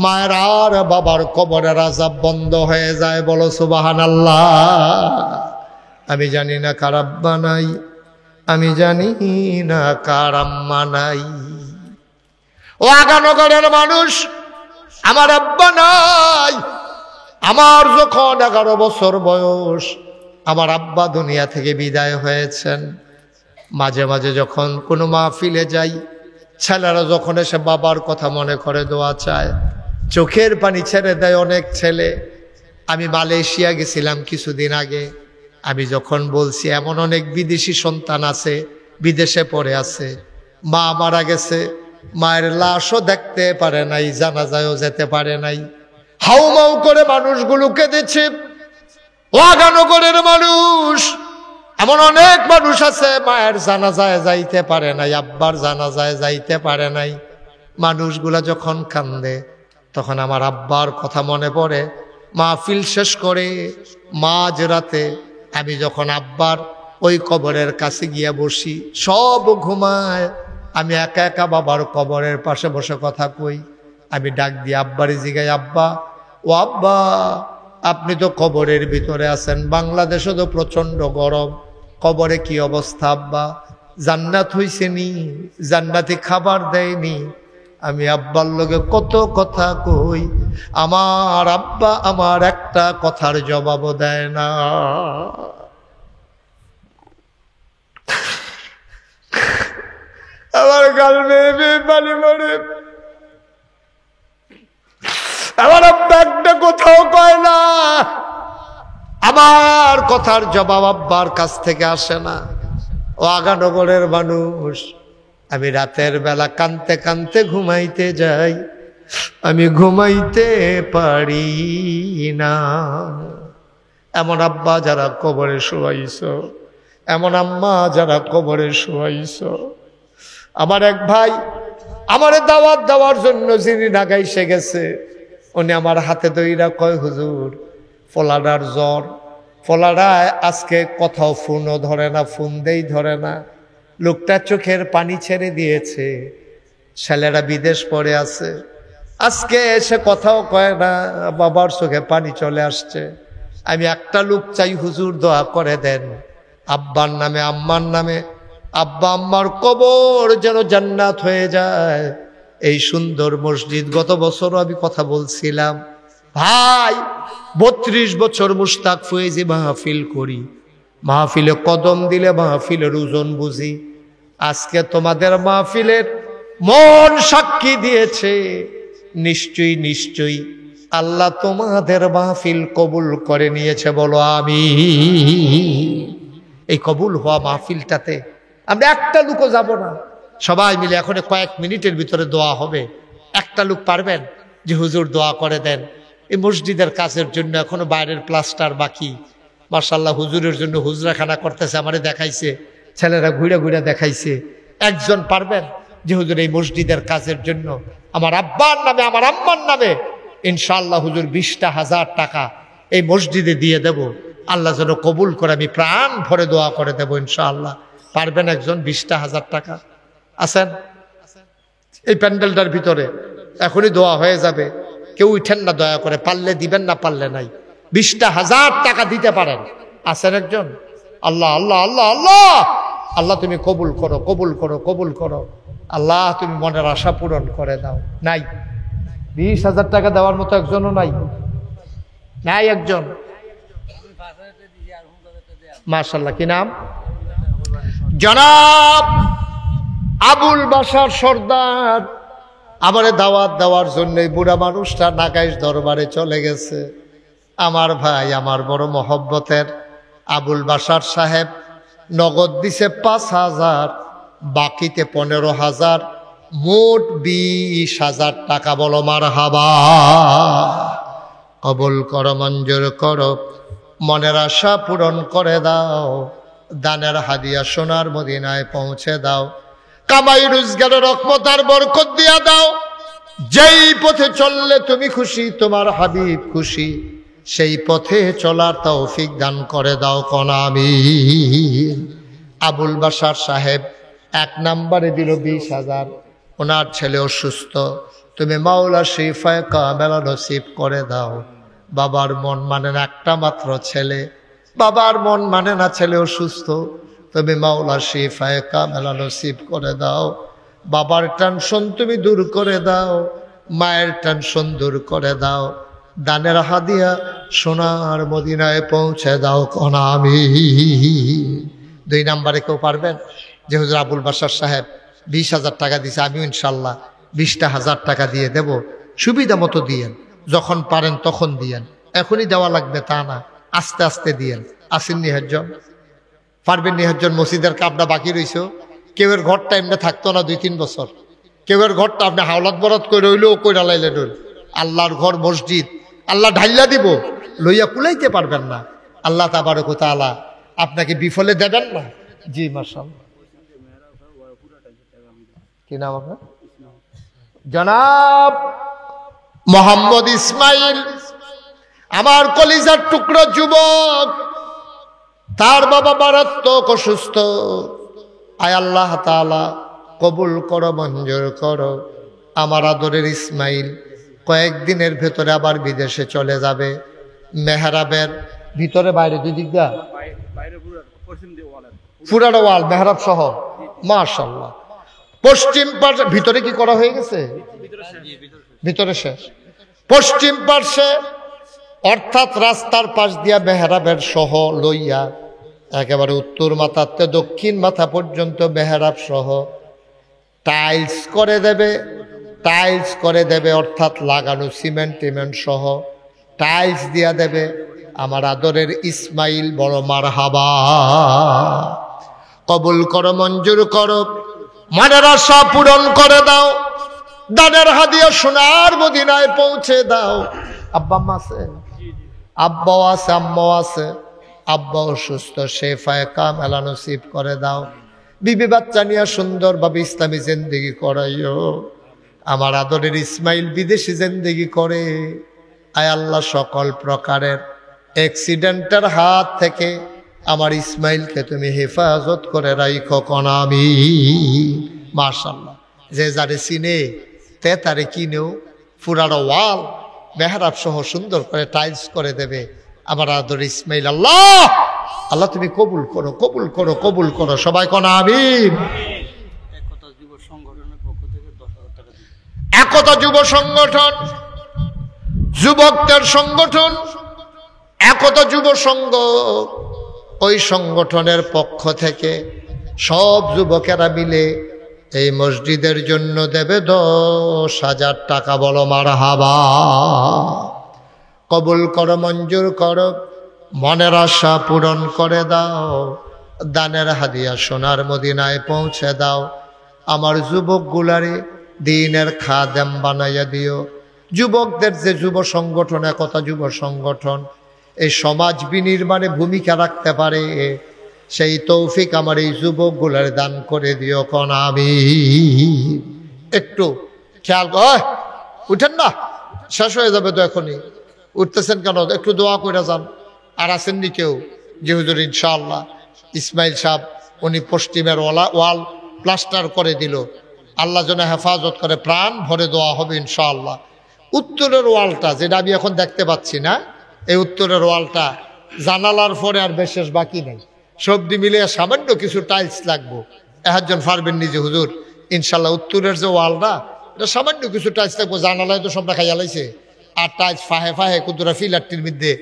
মায়ের আর বাবার কবরের আযাব বন্ধ হয়ে যায়। বলো সুবহানাল্লাহ। আমি জানি না কার আব্বা নাই, আমি জানি না কার আম্মা নাই। ও আগানগরের মানুষ, আমার আব্বা নাই। আমার যখন 11 বছর বয়স, আমার আব্বা দুনিয়া থেকে বিদায় হয়েছেন। মাঝে মাঝে যখন কোনো মাহফিলে যাই, ছেলেরা যখন এসে বাবার কথা মনে করে দোয়া চায়, চোখের পানি ছেড়ে দেয় অনেক ছেলে। আমি মালয়েশিয়া গেছিলাম কিছুদিন আগে, আমি যখন বলছি এমন অনেক বিদেশি সন্তান আছে বিদেশে পড়ে আছে, মা মারা গেছে, মায়ের লাশও দেখতে পারে নাই, জানাজায়ও যেতে পারে নাই, হাউমাউ করে মানুষগুলো কেঁদেছে। ওয়াগানগরের মানুষ, এমন অনেক মানুষ আছে মায়ের জানাজায় যাইতে পারে নাই, আব্বার জানাজায় যাইতে পারে নাই। মানুষগুলা যখন কান্দে তখন আমার আব্বার কথা মনে পড়ে, মাহফিল শেষ করে মাঝ রাতে আমি যখন আব্বার ওই কবরের কাছে গিয়া বসি, সব ঘুমায়, আমি একা একা বাবার কবরের পাশে বসে কথা কই। আমি ডাক দিয়ে আব্বারে জিগাই, আব্বা, ও আব্বা, আপনি তো কবরের ভিতরে আছেন, বাংলাদেশে তো প্রচন্ড গরম, কবরে কি অবস্থা আব্বা? জান্নাত হইছে নি? জান্নাতি খাবার দেয়নি? আমি আব্বার লগে কত কথা কই, আমার আব্বা আমার একটা কথার জবাবও দেয় না। আমার গাল বেয়ে বেয়ে পানি পড়ে। আমার আব্বা একটা কোথাও কয় না, আমার কথার জবাব আব্বার কাছ থেকে আসে না। ও আগানগরের মানুষ, আমি রাতের বেলা কানতে কানতে ঘুমাইতে যাই, আমি ঘুমাইতে পারি না। এমন আব্বা যারা কবরে শোয়াইছ, এমন আম্মা যারা কবরে শোয়াইছ। আমার এক ভাই আমারে দাওয়াত দেওয়ার জন্য যিনি নাগাইছে গেছে, উনি আমার হাতে দইরা কয়, হুজুর ফলাডার জ্বর, ফলাডায় আজকে কোথাও ফোনও ধরে না, ফোন দেই ধরে না, লোকটা চোখের পানি ছেড়ে দিয়েছে, ছেলেরা বিদেশ পড়ে আছে, আজকে এসে কথাও কয় না, বাবার চোখে পানি চলে আসছে। আমি একটা লোক চাই, হুজুর দোয়া করে দেন আব্বার নামে আম্মার নামে, আব্বা আম্মার কবর যেন জান্নাত হয়ে যায়। এই সুন্দর মসজিদ, গত বছরও আমি কথা বলছিলাম ভাই, 32 বছর মুশতাক ফয়েজি মাহফিল করি, মাহফিলে কদম দিলে মাহফিলের ওজন বুঝি। আজকে তোমাদের মাহফিলের মন সাক্ষী দিয়েছে, নিশ্চয়ই নিশ্চয়ই আল্লাহ তোমাদের মাহফিল কবুল করে নিয়েছে, বলো আমিন। এই কবুল হওয়া মাহফিলটাতে আমরা একটা লোকও যাব না, সবাই মিলে এখন কয়েক মিনিটের ভিতরে দোয়া হবে। একটা লোক পারবেন যে হুজুর দোয়া করে দেন, এই মসজিদের কাজের জন্য এখনো বাইরের প্লাস্টার বাকি, মাশাআল্লাহ হুজুরের জন্য হুজরাখানা করতেছে, আমারে দেখাইছে, ছেলেরা ঘুরে ঘুরে দেখাইছে। একজন পারবেন যে হুজুর এই মসজিদের কাজের জন্য আমার আব্বার নামে আমার আম্মার নামে ইনশাআল্লাহ হুজুর 20,000 টাকা এই মসজিদে দিয়ে দেব, আল্লাহ যেন কবুল করে, আমি প্রাণ ভরে দোয়া করে দেব ইনশাআল্লাহ। পারবেন একজন 20,000 টাকা? আছেন এই প্যান্ডেলটার ভিতরে? এখনই দোয়া হয়ে যাবে, কেউ উঠেন না দয়া করে, পারলে দিবেন, না পারলে নাই। 20,000 টাকা দিতে পারেন? আছেন একজন? আল্লাহ আল্লাহ আল্লাহ আল্লাহ আল্লাহ তুমি কবুল করো, কবুল করো, কবুল করো আল্লাহ, তুমি মনের আশা পূরণ করে দাও। নাই? 20,000 টাকা দেওয়ার মতো একজনও নাই? নাই একজন? মাশাআল্লাহ, কি নাম? জনাব আবুল বাশার সর্দার আমারে দাওয়াত দেওয়ার জন্য বুড়া মানুষটা নাগাইশ দরবারে চলে গেছে। আমার ভাই, আমার বড় মহব্বতের আবুল বাশার সাহেব নগদ দিছে 5,000, বাকিতে 15,000, মোট 20,000 টাকা। বলো মারহাবা। কবুল করো, মঞ্জুর করো, মনের আশা পূরণ করে দাও, দানের হাদিয়া সোনার মদিনায় পৌঁছে দাও, কামাই রোজগারের রহমত আর বরকত দিয়া দাও। যেই পথে চললে তুমি খুশি, তোমার হাবিব খুশি, সেই পথে চলার তৌফিক দান করে দাও, কোন আমিন। আবুল বাশার সাহেব 1 নম্বরে দিল 20,000। ওনার ছেলে অসুস্থ, তুমি মাওলা শিফায়ে কামেলা নসিব করে দাও। বাবার মন মানে না, একটা মাত্র ছেলে, বাবার মন মানে না, ছেলে অসুস্থ, তুমি মাওলা শিফায়ে কামেলা নসিব করে দাও। বাবার টেনশন তুমি দূর করে দাও, মায়ের টেনশন দূর করে দাও, দানের হাদিয়া সোনার মদিনায় পৌঁছে দাও, কোন আমিন। 2 নম্বরে কেউ পারবেন যে হুজুর আবুল বাশার সাহেব 20,000 টাকা দিছে, আমিও ইনশাল্লাহ 20,000 টাকা দিয়ে দেব, সুবিধা মতো দিয়েন, যখন পারেন তখন দিয়েন, এখনই দেওয়া লাগবে তা না, আস্তে আস্তে দিয়েন। আসেন নিহাজ্জন? পারবেন নিহাজ্জন? মসজিদের কাপটা বাকি রইছে, কেউয়ের ঘরটা এমনি থাকতো না 2-3 বছর, কেউয়ের ঘরটা আপনি হাওলাত বরাত করে রইলেও কইরা লাইলে রইল। আল্লাহর ঘর মসজিদ, আল্লাহ ঢাইলা দিব, লইয়া কুলাইতে পারবেন না, আল্লাহ তাবারক ওয়া তাআলা আপনাকে বিফলে দেবেন না। জি মাশাআল্লাহ। কি নাম আপনার? জনাব মোহাম্মদ ইসমাইল। আমার কলিজার টুকরো যুবক, তার বাবা মারাত্মক অসুস্থ। আয় আল্লাহ তাআলা কবুল করো, মঞ্জুর করো। আমার আদরের ইসমাইল কয়েকদিনের ভেতরে আবার বিদেশে চলে যাবে। মেহরাবের ভিতরে বাইরে দুই দিক দা পুরানো ওয়াল মেহরাব সহ, মাশাআল্লাহ। পশ্চিম পার্শ্বে ভিতরে কি করা হয়ে গেছে? ভিতরে শেষ। পশ্চিম পার্শ্বে অর্থাৎ রাস্তার পাশ দিয়া মেহরাবের সহ লইয়া একেবারে উত্তর মাথাতে দক্ষিণ মাথা পর্যন্ত মেহরাব সহ টাইলস করে দেবে। টাইলস করে দেবে অর্থাৎ লাগানো সিমেন্ট টিমেন্ট সহ টাইলস দিয়া দেবে। আমার আদরের ইসমাইল বড় মারহাবা, কবুল করো, মঞ্জুর করো, মনের আশা পূরণ করে দাও। দানের হাদিয়া সোনার মদিনায় পৌঁছে দাও। আব্বা আম্মা আছে? আব্বাও আছে, আম্মাও আছে। আব্বা অসুস্থ, শেফায়ে কামেলা নসিব করে দাও। বিবি বাচ্চা নিয়ে সুন্দরভাবে ইসলামী জিন্দেগি করাইও। আমার আদরের ইসমাইল বিদেশি জিন্দেগি করে। আয় আল্লাহ সকল প্রকারের অ্যাক্সিডেন্টের হাত থেকে আমার ইসমাইলকে তুমি হেফাজত করে রাইখো কনামি। মাশাআল্লাহ। যে যারে চিনে তে তারে কিনেও পুরানো ওয়াল মেহরাব সহ সুন্দর করে টাইলস করে দেবে আমার আদর ইসমাইল। আল্লাহ আল্লাহ তুমি কবুল করো, কবুল করো, কবুল করো। সবাই কোন আমিন। একতা যুব সংগঠন, যুবকদের সংগঠন, একতা যুব সংঘ, ওই সংগঠনের পক্ষ থেকে সব যুবকেরা মিলে এই মসজিদের জন্য দেবে 10,000 টাকা। বলো মারহাবা। কবুল করো, মঞ্জুর করো, মনের আশা পূরণ করে দাও। দানের হাদিয়া সোনার মদিনায় পৌঁছে দাও। আমার যুবকগুলারে দ্বীনের খাদেম বানাইয়া দিও। যুবকদের যে যুব সংগঠন, একতা যুব সংগঠন এই সমাজ বিনির্মাণে ভূমিকা রাখতে পারে, সেই তৌফিক আমার এই যুবকগুলার দান করে দিও কোন আমি। একটু খেয়াল কর, উঠেন না, শেষ হয়ে যাবে তো এখনই। উঠতেছেন কেন? একটু দোয়া করে যান। আর আসেননি কেউ? যে হুজুর ইনশাআল্লাহ ইসমাইল সাহেব উনি পশ্চিমের ওয়াল প্লাস্টার করে দিল, আল্লাহ যেন হেফাজত করে, প্রাণ ভরে দোয়া হবে ইনশাআল্লাহ। উত্তরের ওয়ালটা যেটা আমি এখন দেখতে পাচ্ছি না, এই উত্তরের ওয়ালটা জানালার পরে আর বিশেষ বাকি নেই, সবদি মিলে সামান্য কিছু টাইলস লাগবো। একজন পারবেন নিজে হুজুর ইনশাল্লাহ উত্তরের যে ওয়ালটা এটা সামান্য কিছু টাইলস লাগবো। জানালায় তো সবটা খাইয়া লাইছে, আর টাইলস ফাহে ফাহে কুতুরা ফিলারটির মধ্যে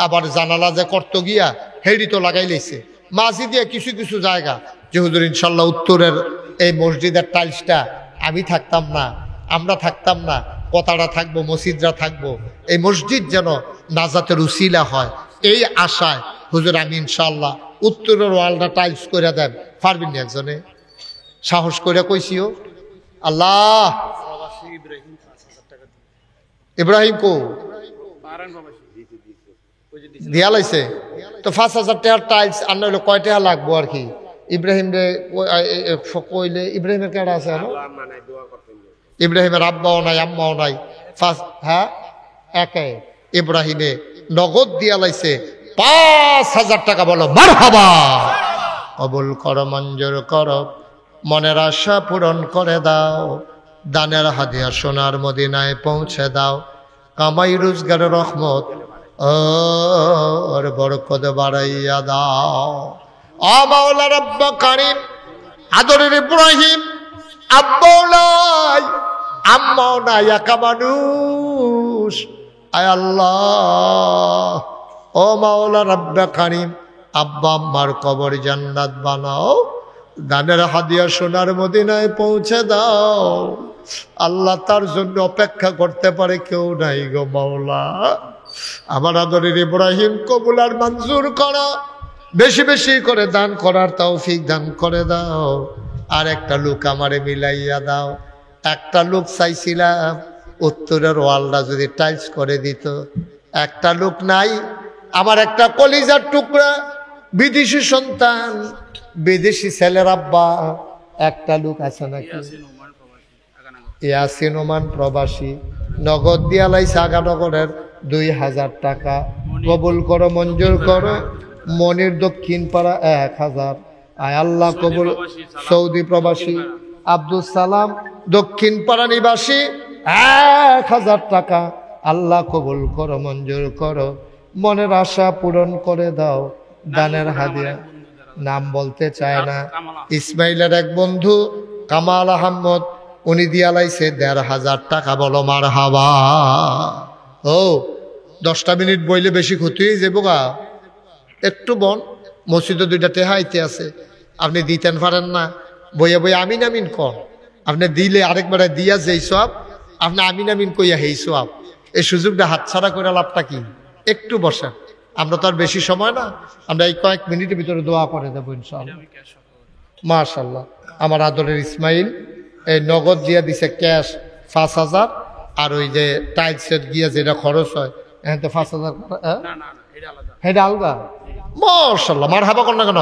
আবার জানালা যে করতো গিয়া হেডি তো লাগাই লাইছে। মাঝি দিয়ে কিছু কিছু জায়গা যে হুজুর ইনশাল্লাহ উত্তরের এই মসজিদের টাইলসটা আমি থাকতাম না, আমরা থাকতাম না, কথাটা থাকবো, মসজিদরা থাকবো, এই মসজিদ যেন নাজাতের উসিলা হয়, এই আশায় হুজুর আমি ইনশাল্লাহ উত্তরের ওয়ালটা টাইলস করে দেন। পারবেন না একজনে? সাহস করে কইছিও। আল্লাহ ইব্রাহিম কো দিয়া লাইছে তো 5,000 টাকার টাইলস আনলে হলো কয় টাকা লাগবো আর কি? ইব্রাহিম রে কইলে ইব্রাহিমের কেডা আছে? ইব্রাহিমের আব্বাও নাই, আম্মাও নাই। হ্যাঁ, একে ইব্রাহিমে নগদ দিয়া লাইছে 5,000 টাকা। বলো মারহাবা। কবুল করো, মঞ্জুর করো, মনের আশা পূরণ করে দাও। দানের হাদিয়া সোনার মদিনায় পৌঁছে দাও। কামাই রোজগারের রহমত ওর বরকত বাড়াইয়া দাও। ও মাওলা রব্ব কারীম, আদরের ইব্রাহিম আব্বাও নাই, আম্মাও নাই, একা মানুষ। আয় আল্লাহ, ও মাওলা রব্ব কারীম, আব্বা আম্মার কবর জান্নাত বানাও। দানের হাদিয়া সোনার মদিনায় পৌঁছে দাও। আল্লাহ তার জন্য অপেক্ষা করতে পারে কেউ নাই গো মাওলা। আমার আদরের ইব্রাহিম কবুল আর মঞ্জুর করো, বেশি বেশি করে দান করার তৌফিক দান করে দাও। আর একটা লোক আমারে মিলাইয়া দাও। একটা লোক চাইছিলাম উত্তরের ওয়ালটা যদি টাইলস করে দিত, একটা লোক নাই। আমার একটা কলিজার টুকরা বিদেশি সন্তান, বিদেশি ছেলের আব্বা, একটা লোক আছে নাকি? ইয়াসিন ওমান প্রবাসী, নগদ দিয়া লাইছে আগানগরের 2000 টাকা কবুল করো, মঞ্জুর করো। মনির দক্ষিণ পাড়া 1000। আয় আল্লাহ কবুল। সৌদি প্রবাসী আব্দুল সালাম দক্ষিণ পাড়া নিবাসী 1000 টাকা আল্লাহ কবুল করো, মঞ্জুর করো। মনের আশা পূরণ করে দাও। দানের হাদিয়া নাম বলতে চায় না। ইসমাইলের এক বন্ধু কামাল আহমদ, উনি দিয়া লাইছে 1500 টাকা। বলো মারহাবা। ও 10টা মিনিট বইলে বেশি ক্ষতি হয়ে যাবো গা। একটু বন, মসজিদে 2টা টেহা আইতে আছে, আপনি দিতেন পারেন না। বইয়া বইয়া আমিন আমিন কর। আপনি দিলে আরেকবার দিয়া যেই সব, আপনি আমিন আমিন কইয়া হেই সব। এই সুযোগটা হাতছাড়া করে লাভটা কি? একটু বসেন, আমরা তো আর বেশি সময় না, আমরা এই কয়েক মিনিটের ভিতরে দোয়া করে দেবো ইনশাআল্লাহ। মাশাআল্লাহ। আমার আদরের ইসমাইল এই নগদ দিয়া দিছে ক্যাশ 5000, আর ওই যে টাইলসের গিয়া যেটা খরচ হয় এখান থেকে 5000। হেটা আলগা। মাশাআল্লাহ, মারহাবা কর না কেন?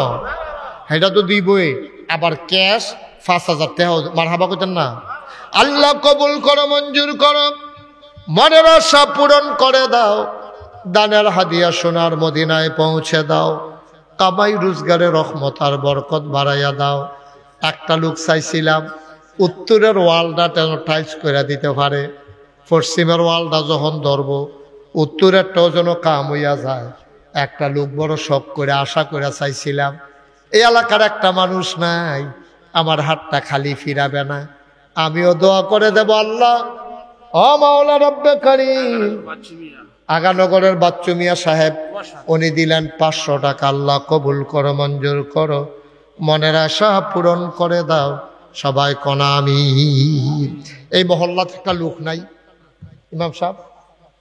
হেটা তো দিবই। আবার ক্যাশ 5000 টাকা মারহাবা করতেন না? আল্লাহ কবুল করো, মঞ্জুর করো। মনের আশা পূরণ করে দাও। দানের হাদিয়া সোনার মদিনায় পৌঁছে দাও। কামাই রোজগারে রহমত আর বরকত বাড়াইয়া দাও। একটা লোক চাইছিলাম উত্তরের ওয়ালটা যেন টাইলস করে দিতে পারে, পশ্চিমের ওয়ালটা যখন ধরবো উত্তরেরটাও যেন কাম হইয়া যায়। একটা লোক বড় শখ করে আশা করে চাইছিলাম। এই এলাকার একটা মানুষ নাই, আমার হাতটা খালি ফিরাবে না। আমিও দোয়া করে দেব, আল্লাহ ও মাওলা রব্বে কারীম। আগানগরের বাচ্চু মিয়া সাহেব উনি দিলেন 500 টাকা। আল্লাহ কবুল করো, মঞ্জুর করো। মনের আশা পূরণ করে দাও। সবাই কনা আমিন। এই মহল্লা থেকে লোক নাই ইমাম সাহেব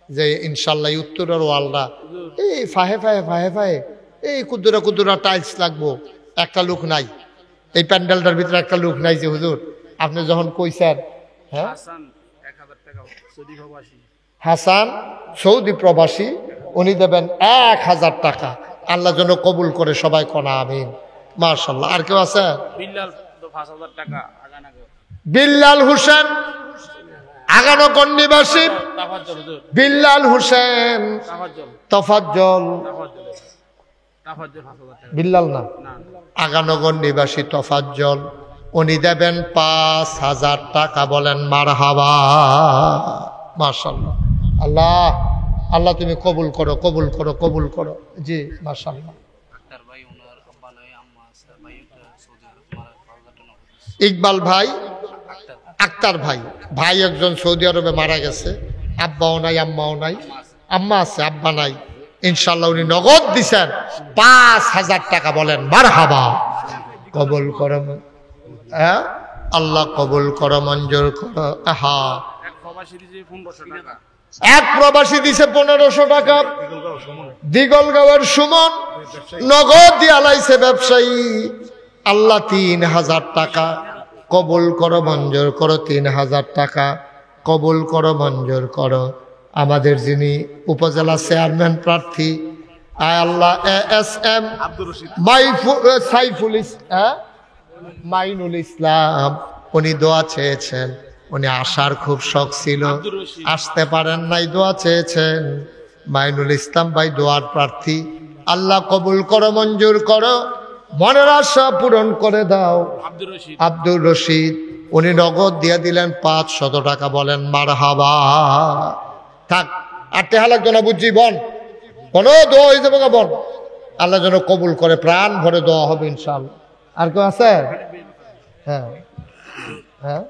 যে ইনশাল্লাহ উত্তরের ওয়ালটা এই ফাহে ফাহে এই কুদুরা টাইলস লাগবো, একটা লোক নাই। এই প্যান্ডেলটার ভিতরে একটা লোক নাই যে হুজুর আপনি যখন কইছেন। হ্যাঁ, হাসান সৌদি প্রবাসী, উনি দেবেন 1000 টাকা। আল্লাহ যেন কবুল করে, সবাই কনা আমিন। মাশাআল্লাহ। আর কেউ আছে? বিল্লাল হোসেন আগানগর নিবাসী। বিল্লাল হোসেন তফাজ্জল, বিল্লাল না, আগানগর নিবাসী তফাজ্জল, উনি দেবেন 5000 টাকা। বলেন মারহাবা। মাশাআল্লাহ। আল্লাহ আল্লাহ তুমি কবুল করো, কবুল করো, কবুল করো। জি মাশাআল্লাহ। ইকবাল ভাই, আক্তার ভাই, ভাই একজন সৌদি আরবে মারা গেছে। আব্বাও নাই, আম্মাও নাই। আম্মা আছে, আব্বা নাই। ইনশাল্লাহ উনি নগদ দিছেন 5000 টাকা। বলেন মারহাবা। কবুল করো, হ্যাঁ আল্লাহ কবুল করো, মঞ্জুর করো। হ্যাঁ, এক প্রবাসী দিছে 1500 টাকা। দিগলগাঁওয়ের সুমন নগদ দিয়া লাইছে ব্যবসায়ী। আল্লাহ 3000 টাকা কবুল করো, মঞ্জুর করো। 3000 টাকা কবুল করো, মঞ্জুর করো। আমাদের যিনি উপজেলা চেয়ারম্যান প্রার্থী, আয় আল্লাহ ASM মাইনুল ইসলাম, উনি দোয়া চেয়েছেন। উনি আসার খুব শখ ছিল, আসতে পারেন নাই, দোয়া চেয়েছেন। মাইনুল ইসলাম ভাই দোয়ার প্রার্থী। আল্লাহ কবুল করো, মঞ্জুর করো। মনের আশা পূরণ করে দাও। আব্দুর রশিদ, উনি নগদ দিয়ে দিলেন 500 টাকা। বলেন মারহাবা। থাক, আর টেহা লাগতো না, বুঝছি বন, কোনো দোয়া হয়ে যাবে বন। আল্লাহ যেন কবুল করে, প্রাণ ভরে দোয়া হবে ইনশাআল্লাহ। আর কেউ আছে? হ্যাঁ হ্যাঁ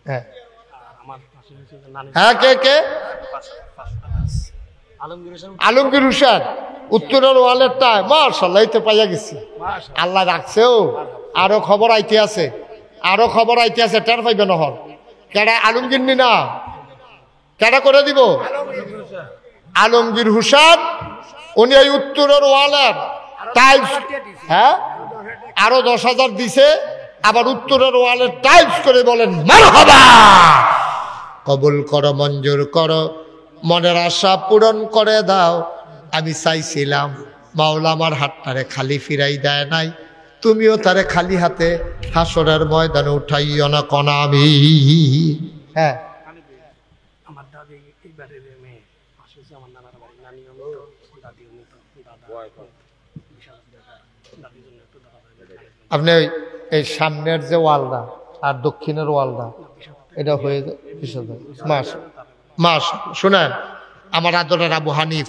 হ্যাঁ হ্যাঁ, কে কে? আলমগীর হোসেন উত্তরের ওয়ালেরটা। মাশাআল্লাহ, এই তো পাইয়া গেছি। আল্লাহ রাখছেও। আরো খবর আইতে আছে, আরো খবর আইতে আছে। টের পাইবে নহর কেডা? আলমগীর নি না, কেডা করে দিব? আলমগীর হোসেন, উনি এই উত্তরের ওয়ালের টাইলস, হ্যাঁ আরো 10,000 দিছে। আবার উত্তরের ওয়ালের টাইলস করে। বলেন মারহাবা। কবুল করো, মঞ্জুর করো। মনের আশা পূরণ করে দাও। আমি চাইছিলাম মাওলা আমার হাতটারে খালি ফিরাই দেয় নাই, তুমিও তারে খালি হাতে হাসরের ময়দানে উঠাইও না কনা আমি। হ্যাঁ, আমার নানার বাড়ি, নানিও মৃত, দাদিও মৃত, দাদা দাদির জন্য একটু দাদা আপনি এই সামনের যে ওয়ালটা আর দক্ষিণের ওয়ালটা এটা হয়ে মাস মাস শোনেন, আমার আদরের আবু হানিফ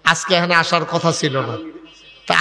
আজকে এখানে আসার কথা ছিল না, তা